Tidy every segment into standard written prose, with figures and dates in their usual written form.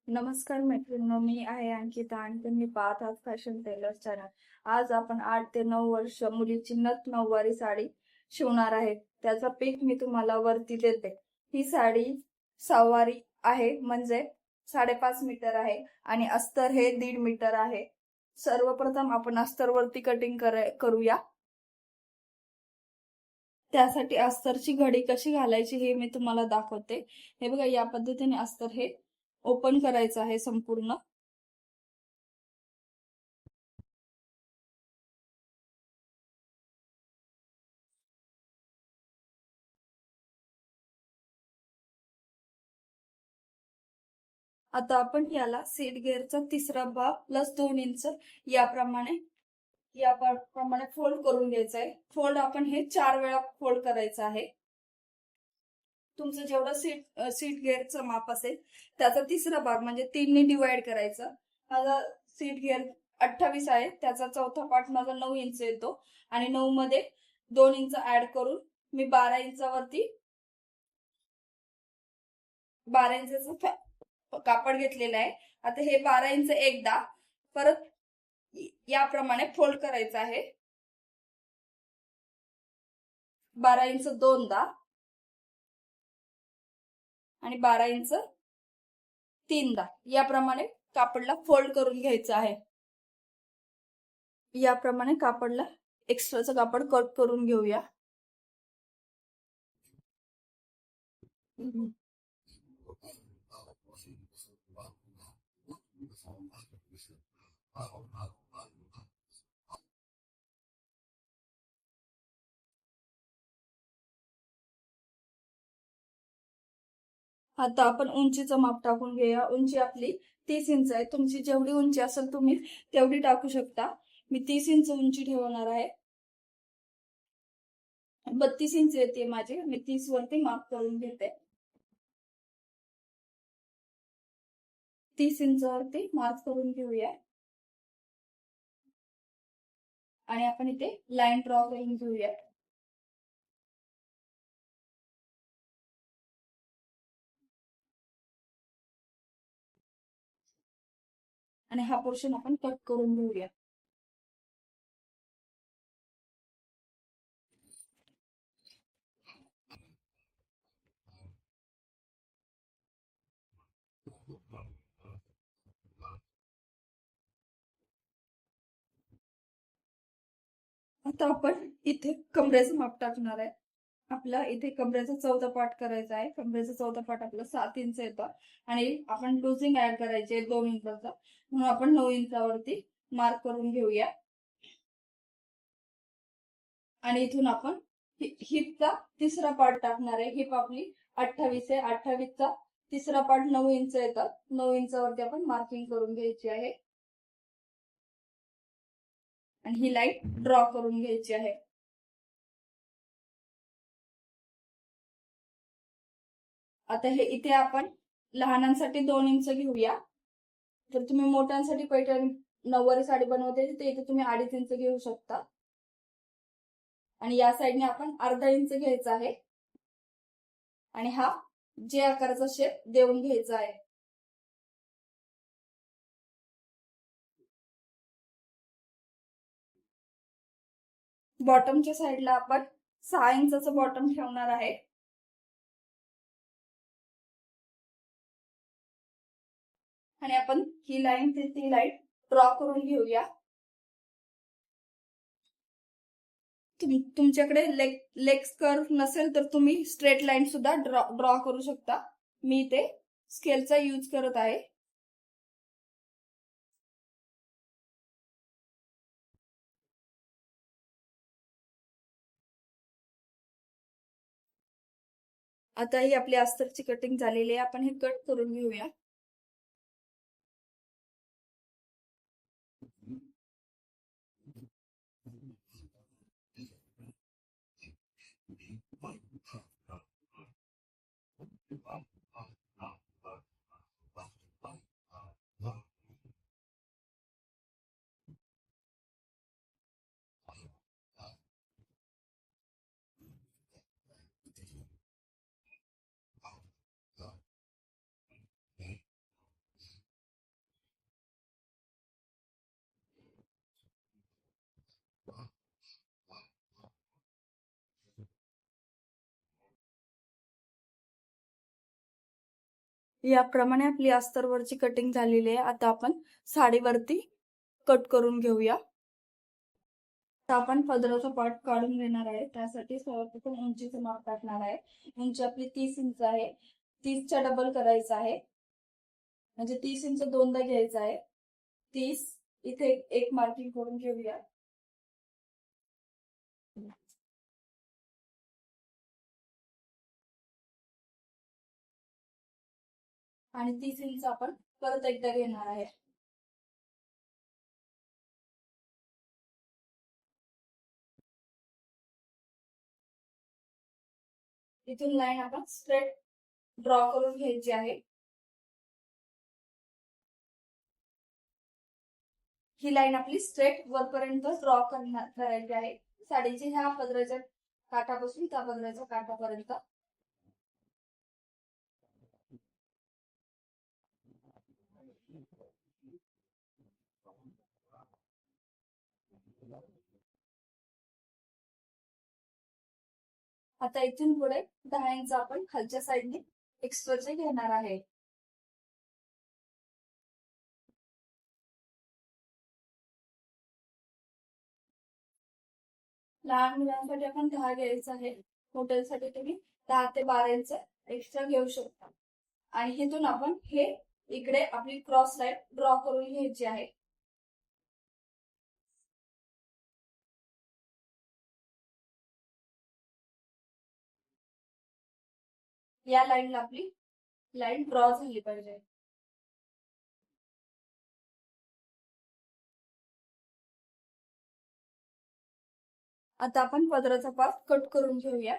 नमस्कार मैत्रिणींनो, मी आहे अंकिता आणि तुम्ही पाहत आहात फॅशन टेलर चॅनल. आज आपण 8 ते 9 वर्ष मुलीची नथ नऊवारी साडी शिवणार आहे. त्याचा पीक मी तुम्हाला वरती देते. ही साडी सहावारी आहे, म्हणजे 5.5 मीटर आहे आणि अस्तर हे 1.5 मीटर आहे. सर्वप्रथम आपण अस्तर वरती कटिंग करूया. त्यासाठी अस्तरची घडी कशी घालायची हे मी तुम्हाला दाखवते. हे बघा, या पद्धतीने अस्तर हे ओपन करायचं आहे संपूर्ण. आता आपण याला सीट गिअरचा तिसरा भाग प्लस 2 इंच याप्रमाणे याप्रमाणे फोल्ड करून घ्यायचा आहे. फोल्ड आपण हे 4 वेळा फोल्ड करायचं आहे. तुमचं जेवढं सीट गिअरचं माप असेल त्याचा तिसरा भाग म्हणजे 3 ने डिवाइड करायचा. माझा सीट गिअर 28 आहे, त्याचा चौथा पार्ट माझा 9 इंच येतो आणि 9 मध्ये 2 इंच ऍड करून मी 12 इंचावरती 12 इंचाचं कापड घेतलेलं आहे. आता हे 12 इंच एकदा परत याप्रमाणे फोल्ड करायचं आहे. 12 इंच दोनदा आणि 12 इंच तीनदा याप्रमाणे कापडला फोल्ड करून घ्यायचं आहे. याप्रमाणे कापडला एक्स्ट्राचं कापड कट करून घेऊया. आता आपण उंचीचं माप टाकून घेऊया. उंची आपली 30 इंच आहे. तुमची जेवढी उंची असेल तुम्ही तेवढी टाकू शकता. मी 30 इंच उंची ठेवणार आहे. 32 इंच येते माझी. मी 30 वरती माप करून घेते. 30 इंचावरती मार्क करून घेऊया आणि आपण इथे लाईन ड्रॉ करून घेऊया. आणि हा पोर्शन आपण कट करून घेऊया. आता आपण इथे कमरेचं माप टाकणार आहे. आपला इथे कमरेचा चौथा पार्ट करायचा आहे. कमरेचा चौथा पार्ट आपला 7 इंच येतो आणि आपण लुजिंग ऍड करायचे 2 इंचाचा, म्हणून आपण 9 इंचावरती मार्क करून घेऊया. आणि इथून आपण हिपचा तिसरा पार्ट टाकणार आहे. हिप आपली 28 आहे. 28चा तिसरा पार्ट 9 इंच येतात. 9 इंचावरती आपण मार्किंग करून घ्यायची आहे आणि ही लाईन ड्रॉ करून घ्यायची आहे. आता हे इथे आपण लहानांसाठी 2 इंच घेऊया. जर तुम्ही मोठ्यांसाठी पैठणी नऊवारी साडी बनवते तर इथे तुम्ही 2.5 इंच घेऊ शकता. आणि या साईडने आपण अर्धा इंच घ्यायचा आहे आणि हा जे आकाराचा शेप देऊन घ्यायचा आहे. बॉटमच्या साईडला आपण 6 इंचाचं बॉटम ठेवणार आहे. आणि आपण ही लाईन ते ती लाईन ड्रॉ करून घेऊया. तुमच्याकडे लेग्स कर्व नसेल तर तुम्ही स्ट्रेट लाईन सुद्धा ड्रॉ करू शकता. मी इथे स्केलचा यूज करत आहे. आता ही आपली अस्तरची कटिंग झालेली आहे. आपण हे कट करून घेऊया. याप्रमाणे आपली अस्तरवरची कटिंग झालेली आहे. आता आपण साडीवरती कट करून घेऊया. आता आपण पदराचा पार्ट काढून घेणार आहे. त्यासाठी सर्वप्रथम उंचीचं माप टाकणार आहे. उंची आपली 30 इंच आहे. 30च्या डबल करायचं आहे, म्हणजे 30 इंच दोनदा घ्यायचं आहे. 30 इथे एक मार्किंग करून घेऊया. आणि 30 इंच आपण परत एकदा घेणार आहे. इथून लाईन आपण स्ट्रेट ड्रॉ करून घ्यायची आहे. ही लाईन आपली स्ट्रेट वरपर्यंत ड्रॉ करायची आहे. साडीच्या ह्या पदराच्या काठापासून त्या पदराच्या काठापर्यंत. आता इथून पुढे 10 इंच आपण खालच्या साईडने एक्स्ट्राचे घेणार आहे. लहान मुलांसाठी आपण 10 घ्यायचं आहे. मोठ्यांसाठी तुम्ही 10 ते 12 इंच एक्स्ट्रा घेऊ शकता. आणि इथून आपण हे इकडे आपली क्रॉस लाईन ड्रॉ करून घ्यायची आहे. या लाईनला आपली लाईन ड्रॉ झाली पाहिजे. आता आपण पदराचा पार्ट कट करून घेऊया.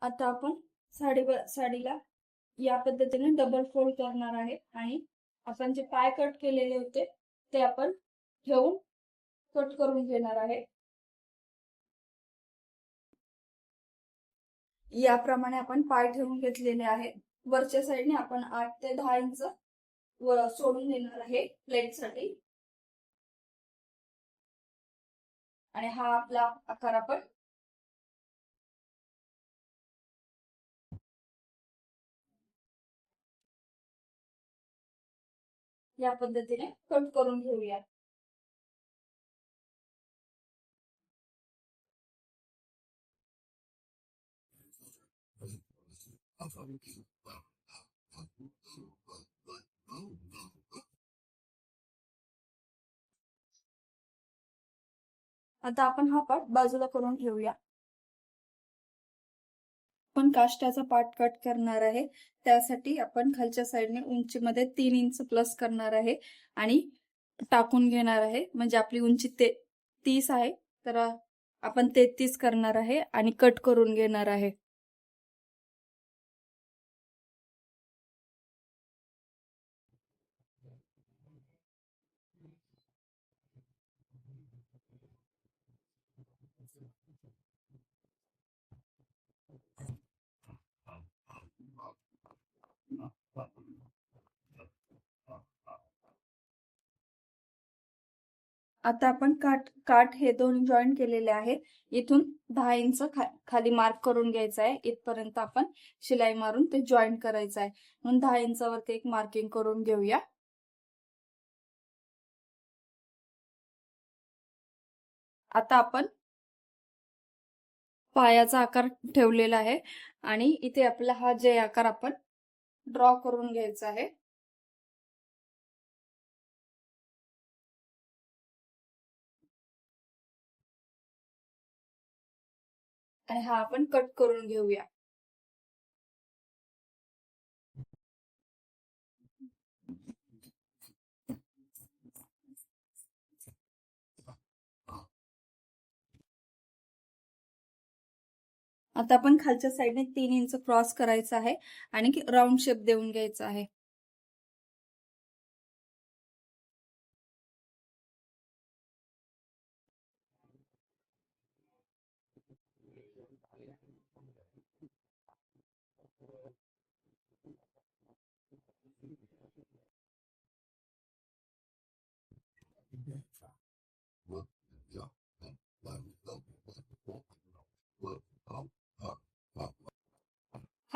आता आपण साडीला या पद्धतीने डबल फोल्ड करणार आहे आणि आपण जे पाय कट केलेले होते ते आपण ठेवून कट करून घेणार आहे. याप्रमाणे आपण पाय ठेवून घेतलेले आहे. वरच्या साईडने आपण 8 ते 10 इंच सोडून देणार आहे प्लेटसाठी. आणि हा आपला आकार आपण या पद्धतीने कट करून घेऊया. आता आपण हा पार्ट बाजूला करून ठेवूया. आपण काष्टाचा पार्ट कट करणार आहे. त्यासाठी आपण खालच्या साईडने उंचीमध्ये 3 इंच प्लस करणार आहे आणि टाकून घेणार आहे. म्हणजे आपली उंची 30 आहे, तर आपण 33 करणार आहे आणि कट करून घेणार आहे. आता आपण काठ हे दोन जॉईन केलेले आहे. इथून 10 इंच खाली मार्क करून घ्यायचं आहे. इथपर्यंत आपण शिलाई मारून ते जॉईन करायचं आहे. म्हणून 10 इंचावरती एक मार्किंग करून घेऊया. आता आपण पायाचा आकार ठेवलेला आहे आणि इथे आपला हा जे आकार आपण ड्रॉ करून घ्यायचा आहे. आणि हा आपण कट करून घेऊया. आता आपण खालच्या साईडने 3 इंच क्रॉस करायचा आहे आणि राऊंड शेप देऊन घ्यायचा आहे.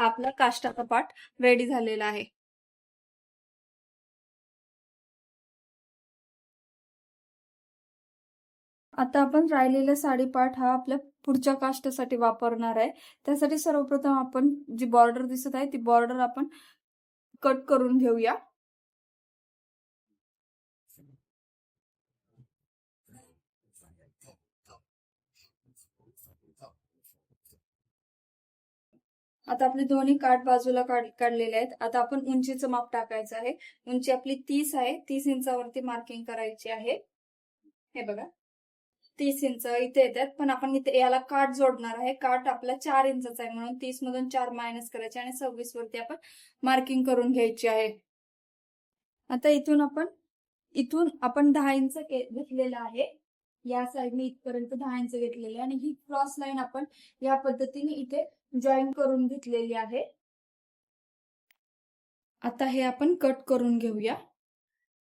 आपला काष्टाचा पाट रेडी झालेला आहे. आता आपण राहिलेला साडीपाठ हा आपल्या पुढच्या काष्टासाठी वापरणार आहे. त्यासाठी सर्वप्रथम आपण जी बॉर्डर दिसत आहे ती बॉर्डर आपण कट करून घेऊया. आता आपले दोन्ही काठ बाजूला काढलेले आहेत. आता आपण उंचीचं माप टाकायचं आहे. उंची आपली 30 आहे. 30 इंचावरती मार्किंग करायची आहे. हे बघा 30 इंच इथे येतात, पण आपण इथे याला काठ जोडणार आहे. काठ आपला 4 इंचाचा आहे म्हणून 30 मधून 4 मायनस करायचे आणि 26 वरती आपण मार्किंग करून घ्यायची आहे. आता इथून आपण 10 इंच घेतलेलं आहे. या साईडने इथपर्यंत 10 इंच घेतलेले आणि ही क्रॉस लाईन आपण या पद्धतीने इथे जॉईन करून घेतलेली आहे. आता हे आपण कट करून घेऊया.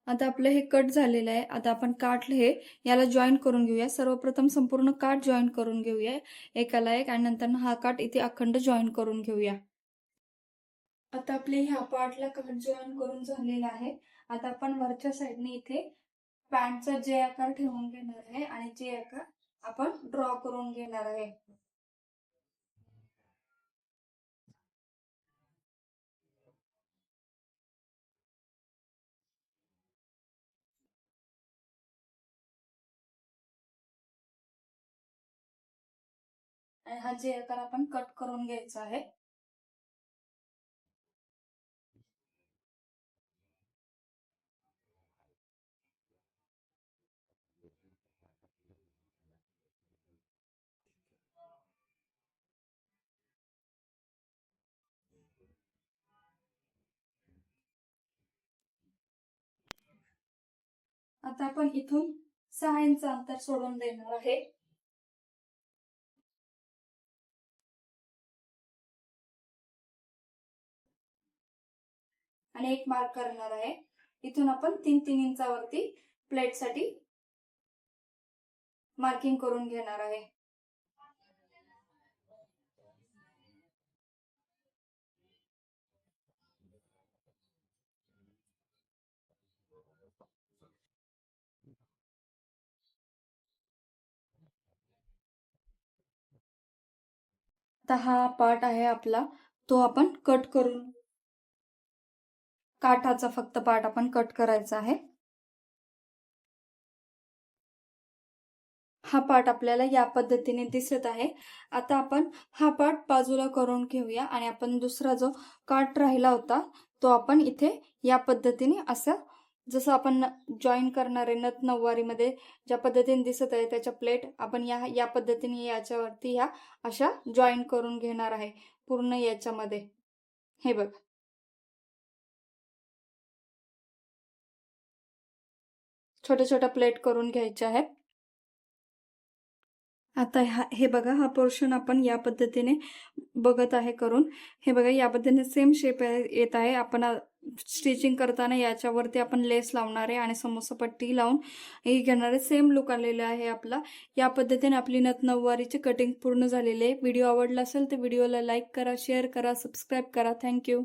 आता आपलं हे कट झालेलं आहे. आता आपण काठ हे याला जॉईन करून घेऊया. सर्वप्रथम संपूर्ण काठ जॉईन करून घेऊया एकाला एक आणि नंतर हा काठ इथे अखंड जॉईन करून घेऊया. आता आपले ह्या पार्टला काठ जॉईन करून झालेला आहे. आता आपण वरच्या साईडने इथे पॅन्टचा जे आकार ठेवून घेणार आहे आणि जे आकार आपण ड्रॉ करून घेणार आहे. आणि हा जे आकार आपण कट करून घ्यायचा आहे. आता आपण इथून 6 इंच अंतर सोडून देणार आहे. आणि एक मार्क करणार आहे. इथून आपण 3-3 इंचावरती प्लेटसाठी मार्किंग करून घेणार आहे. आता हा पार्ट आहे आपला, तो आपण कट करून काठाचा फक्त पार्ट आपण कट करायचा आहे. हा पार्ट आपल्याला या पद्धतीने दिसत आहे. आता आपण हा पार्ट बाजूला करून घेऊया आणि आपण दुसरा जो काठ राहिला होता तो आपण इथे या पद्धतीने असं जसं आपण जॉईन करणारे नथ नऊवारीमध्ये ज्या पद्धतीने दिसत आहे त्याच्या प्लेट आपण या पद्धतीने याच्यावरती ह्या अशा जॉईन करून घेणार आहे पूर्ण याच्यामध्ये. हे बघ छोट्या छोट्या प्लेट करून घ्यायच्या आहेत. आता हे बघा हा पोर्शन आपण या पद्धतीने बघत आहे करून. हे बघा या पद्धतीने सेम शेप येत आहे. आपण स्टिचिंग करताना याच्यावरती आपण लेस लावणार आहे आणि समोसा पट्टी लावून हे घेणार आहे. सेम लुक आलेला आहे आपला. या पद्धतीने आपली नथ नऊवारीची कटिंग पूर्ण झालेली आहे. व्हिडिओ आवडला असेल तर व्हिडिओला लाईक करा, शेअर करा, सबस्क्राईब करा. थँक्यू.